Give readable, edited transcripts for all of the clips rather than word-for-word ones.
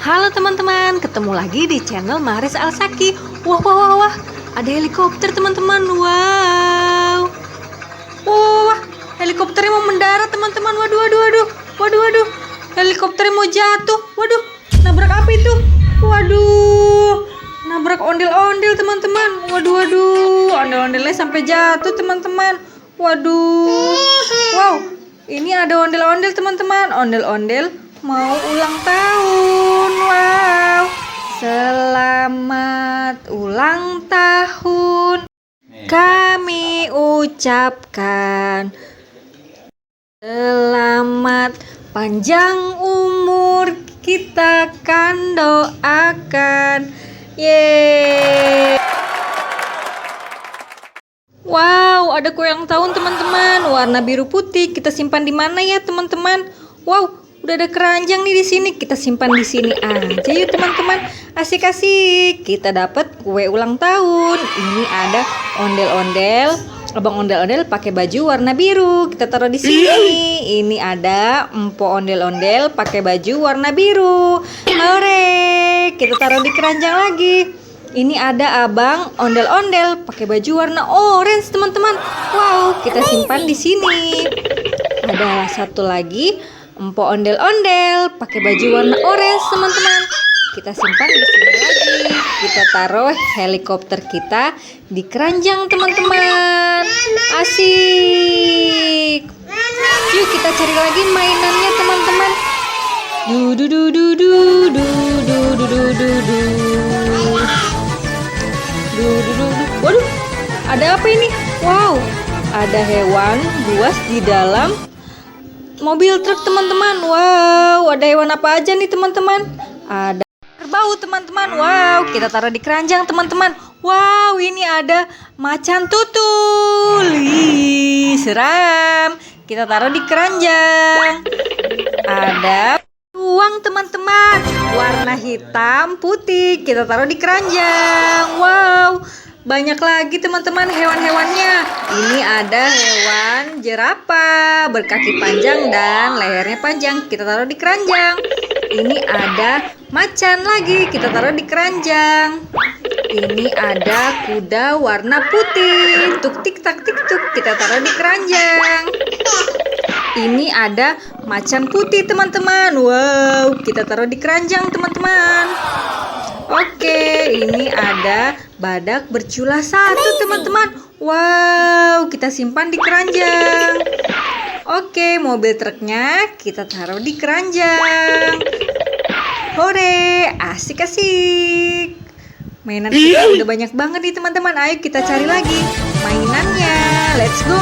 Halo teman-teman, ketemu lagi di channel Maris Alsaki. Wah, wah, wah, wah, ada helikopter teman-teman. Wow, wah, helikopternya mau mendarat teman-teman. Waduh, waduh, waduh, waduh, waduh, helikopternya mau jatuh. Waduh, nabrak apa itu? Waduh, nabrak ondel-ondel teman-teman. Waduh, waduh, ondel-ondelnya sampai jatuh teman-teman. Waduh, wow, ini ada ondel-ondel teman-teman. Ondel-ondel mau ulang tahun. Wow, selamat ulang tahun kami ucapkan. Selamat panjang umur kita kan doakan. Yeay. Wow, ada kue ulang tahun teman-teman, warna biru putih. Kita simpan di mana ya teman-teman? Wow, udah ada keranjang nih di sini. Kita simpan di sini aja yuk teman-teman. Asik-asik. Kita dapat kue ulang tahun. Ini ada ondel-ondel. Abang ondel-ondel pakai baju warna biru. Kita taruh di sini. Ini ada empo ondel-ondel pakai baju warna biru. Hore! Kita taruh di keranjang lagi. Ini ada abang ondel-ondel pakai baju warna orange teman-teman. Wow, kita simpan di sini. Ada satu lagi, empo ondel-ondel pakai baju warna orange teman-teman. Kita simpan di sini lagi. Kita taruh helikopter kita di keranjang teman-teman. Asik. Yuk kita cari lagi mainannya teman-teman. Du du du du du du du du du du du. Waduh, ada apa ini? Wow, ada hewan buas di dalam mobil truk teman-teman. Wow, ada hewan apa aja nih teman-teman? Ada kerbau teman-teman. Wow, kita taruh di keranjang teman-teman. Wow, ini ada macan tutul. Ih, seram. Kita taruh di keranjang. Ada uang teman-teman, warna hitam putih. Kita taruh di keranjang. Wow, banyak lagi teman-teman hewan-hewannya. Ini ada hewan jerapah berkaki panjang dan lehernya panjang. Kita taruh di keranjang. Ini ada macan lagi. Kita taruh di keranjang. Ini ada kuda warna putih. Tuk tik tak tik tuk. Kita taruh di keranjang. Ini ada macan putih teman-teman. Wow, kita taruh di keranjang teman-teman. Oke, ini ada badak bercula satu teman-teman. Wow, kita simpan di keranjang. Oke, mobil truknya kita taruh di keranjang. Hore, asik-asik. Mainan kita udah banyak banget nih teman-teman. Ayo kita cari lagi mainannya. Let's go.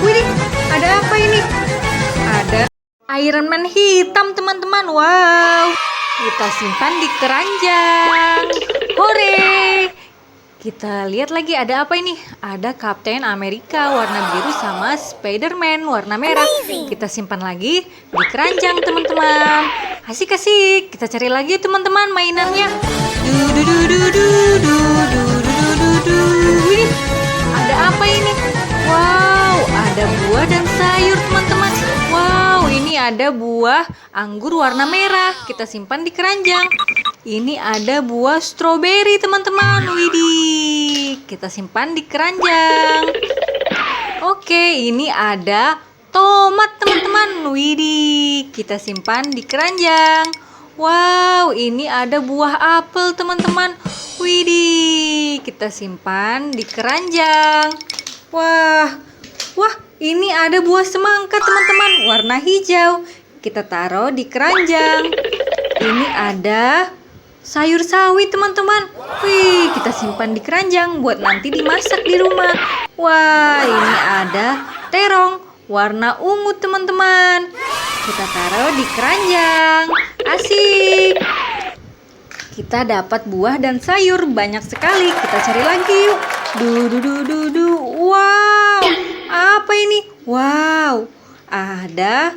Wih, ada apa ini? Ada Iron Man hitam teman-teman. Wow, kita simpan di keranjang. Hore! Kita lihat lagi ada apa ini? Ada Captain America warna biru sama Spider-Man warna merah. Kita simpan lagi di keranjang teman-teman. Asik-asik. Kita cari lagi teman-teman mainannya. Wih, ada apa ini? Wow, ada buah dan sayur teman-teman. Wow, ini ada buah anggur warna merah. Kita simpan di keranjang. Ini ada buah stroberi teman-teman. Widih, kita simpan di keranjang. Oke, ini ada tomat teman-teman. Widih, kita simpan di keranjang. Wow, ini ada buah apel teman-teman. Widih, kita simpan di keranjang. Wah, wah, ini ada buah semangka teman-teman warna hijau. Kita taruh di keranjang. Ini ada sayur sawi teman-teman. Wih, kita simpan di keranjang buat nanti dimasak di rumah. Wah, ini ada terong warna ungu teman-teman. Kita taruh di keranjang. Asik. Kita dapat buah dan sayur banyak sekali. Kita cari lagi yuk. Wow, apa ini? Wow, ada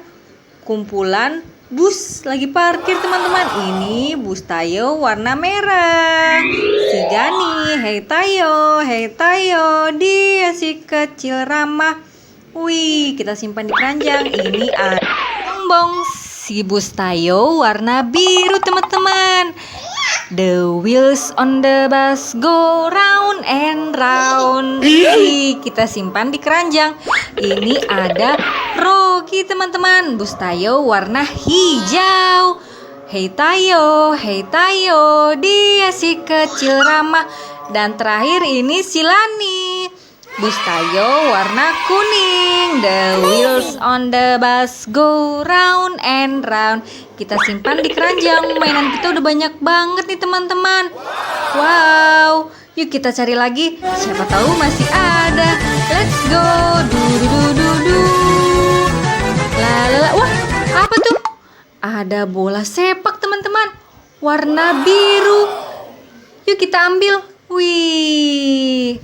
kumpulan bus lagi parkir teman-teman. Ini bus Tayo warna merah. Si Gani, hei Tayo, dia si kecil ramah. Wih, kita simpan di keranjang. Ini ada bongbong Si bus Tayo warna biru teman-teman. The wheels on the bus go round and round. Ih, kita simpan di keranjang. Ini ada Rocky teman-teman. Bus Tayo warna hijau. Hey Tayo, dia si kecil ramah. Dan terakhir ini si Lani. Bus Tayo warna kuning. The wheels on the bus go round and round. Kita simpan di keranjang. Mainan kita udah banyak banget nih teman-teman. Wow, yuk kita cari lagi. Siapa tahu masih ada. Let's go. Du. Lalala. Wah, apa tuh? Ada bola sepak teman-teman. Warna biru. Yuk kita ambil. Wih,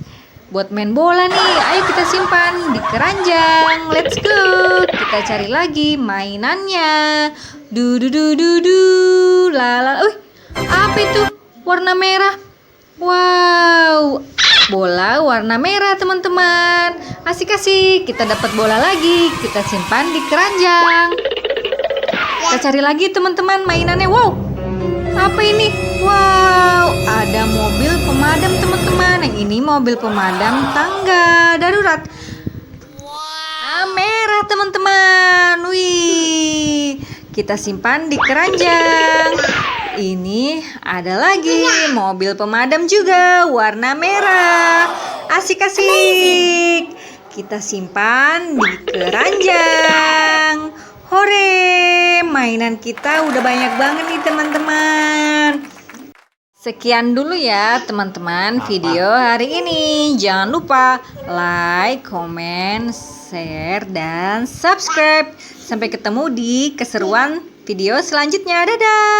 buat main bola nih. Ayo kita simpan di keranjang. Let's go. Kita cari lagi mainannya. Du. Lala. Apa itu? Warna merah. Wow, bola warna merah teman-teman. Asik-asik. Kita dapat bola lagi. Kita simpan di keranjang. Kita cari lagi teman-teman mainannya. Wow, apa ini? Wow, ada mobil pemadam teman-teman. Yang ini mobil pemadam tangga darurat. Merah teman-teman. Wih, kita simpan di keranjang. Ini ada lagi mobil pemadam juga warna merah. Asik-asik. Kita simpan di keranjang. Hore, mainan kita udah banyak banget nih teman-teman. Sekian dulu ya teman-teman video hari ini. Jangan lupa like, comment, share, dan subscribe. Sampai ketemu di keseruan video selanjutnya. Dadah!